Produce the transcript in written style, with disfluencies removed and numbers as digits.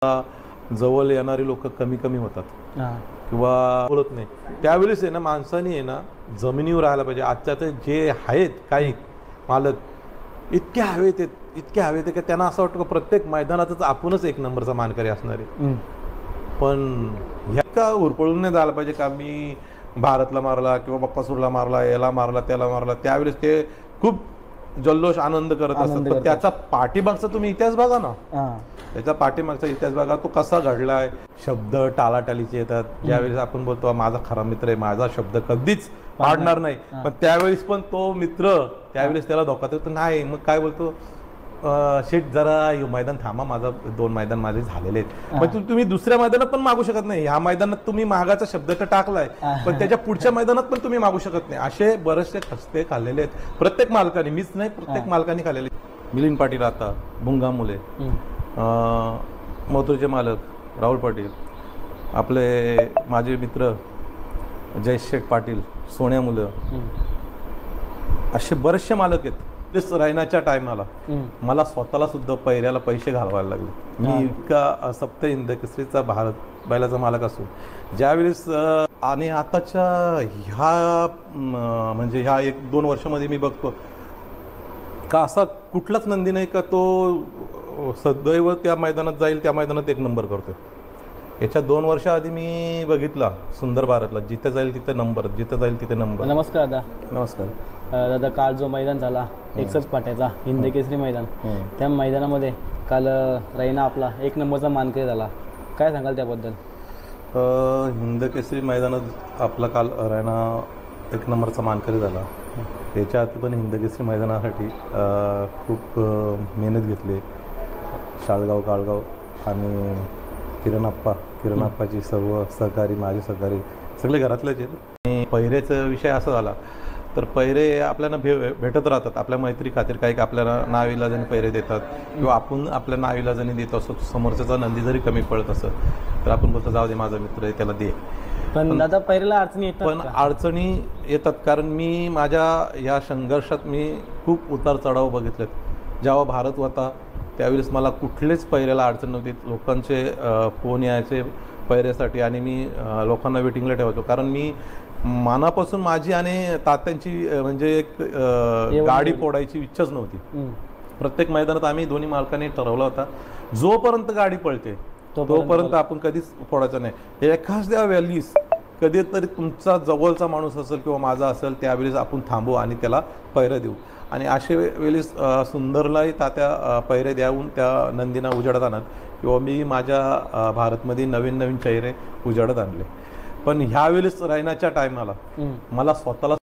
जवळ येणारी लोक कमी कमी होतात किंवा बोलत नाही त्यावेळेस आहे ना माणसाने आहे ना जमिनीवर राहायला पाहिजे। आजच्या ते जे आहेत काही मालक इतके हवेत की त्यांना असं वाटतं की प्रत्येक मैदानातच आपणच एक नंबरचा मानकरी असणार आहे। पण ह्या का उरपळून नाही झालं पाहिजे का मी भारतला मारला किंवा बप्पासूरला मारला, याला मारला, त्याला मारला, त्यावेळेस ते खूप जल्लोष आनंद करत असतात। पण त्याचा पाठीमागचा तुम्ही इतिहास बघा ना, त्याचा पाठीमागचा इतिहास बघा, तो कसा घडलाय। शब्द टालाटालीचे येतात, ज्यावेळेस आपण बोलतो माझा खरा मित्र आहे, माझा शब्द कधीच पाडणार नाही, पण त्यावेळेस पण तो मित्र त्यावेळेस त्याला धोका देतो नाही। मग काय बोलतो, शेट जरा मैदान थांबा, माझा 2 मैदान माझे झालेले आहेत। मग तुम्ही दुसऱ्या मैदानात पण मागू शकत नाही। ह्या मैदानात तुम्ही मागाचा शब्द तर टाकलाय, पण त्याच्या पुढच्या मैदानात पण तुम्ही मागू शकत नाही। असे बरेचसे खस्ते खाल्लेले आहेत प्रत्येक मालकाने, मीच नाही प्रत्येक मालकाने खाल्लेले। मिलिंद पाटील, आता भुंगा मुले, मथुरचे मालक राहुल पाटील, आपले माझे मित्र जयशेठ पाटील, सोन्या मुलं, असे बरेचसे मालक आहेत। रायनाच्या टायमाला मला स्वतःला सुद्धा पैऱ्याला पैसे घालवायला लागले। मी इतका सप्त हिंद केसरीचा भारत बैलाचा मालक असून ज्यावेळेस आणि आताच्या ह्या म्हणजे ह्या 1-2 वर्षामध्ये मी बघतो का असा कुठलाच नंदी नाही का तो सदैव त्या मैदानात जाईल, त्या मैदानात 1 नंबर करतो। याच्या 2 वर्षाआधी मी बघितला सुंदर भारतला, जिथे जाईल तिथे नंबर, जिथे जाईल तिथे नंबर। नमस्कार दादा। नमस्कार दादा, काल जो मैदान झाला एकच पाट्याचा हिंद केसरी मैदान, त्या मैदानामध्ये काल रैना आपला 1 नंबरचा मानकरी झाला, काय सांगाल त्याबद्दल? हिंद केसरी मैदानात आपला काल रैना 1 नंबरचा मानकरी झाला। त्याच्या आधी पण हिंद केसरी मैदानासाठी खूप मेहनत घेतली। शाळगाव, काळगाव आणि किरण आप्पाची सर्व सहकारी, माझे सहकारी सगळे घरातलेच आहेत। आणि पहिरेचा विषय असा झाला तर पहिरे आपल्याला भेटत राहतात आपल्या मैत्री खातीर, काही आपल्याला नाविलाजाने पहिरे देतात किंवा आपण आपल्या नाविलाजाने देतो असतो। समोरच्याचा नंदी जरी कमी पडत असत तर आपण बोलतो जाऊ दे माझा मित्र आहे त्याला दे। पण दादा पहिल्याला अडचणी येतात, पण अडचणी येतात कारण मी माझ्या या संघर्षात मी खूप उतार चढाव बघितलेत। जेव्हा भारत होता त्यावेळेस मला कुठलेच पहिऱ्याला अडचण नव्हती। लोकांचे फोन यायचे पहिऱ्यासाठी आणि मी लोकांना वेटिंगला ठेवायचो, कारण मी मनापासून माझी आणि तात्यांची म्हणजे एक गाडी फोडायची इच्छाच नव्हती। प्रत्येक मैदानात आम्ही दोन्ही मालकांनी ठरवला होता जोपर्यंत गाडी पळते तोपर्यंत आपण कधीच फोडायचं नाही। एखाद्या वेळेस कधीतरी तुमचा जवळचा माणूस असेल किंवा माझा असेल त्यावेळेस आपण थांबू आणि त्याला पैरे देऊ। आणि अशा वेळेस सुंदरलाही तात्या पैरे द्यावून त्या नंदीना उजाडत आणत किंवा मी माझ्या भारतमध्ये नवीन चेहरे उजाडत आणले। पण ह्यावेळेस रैनाच्या टायमाला मला स्वतःला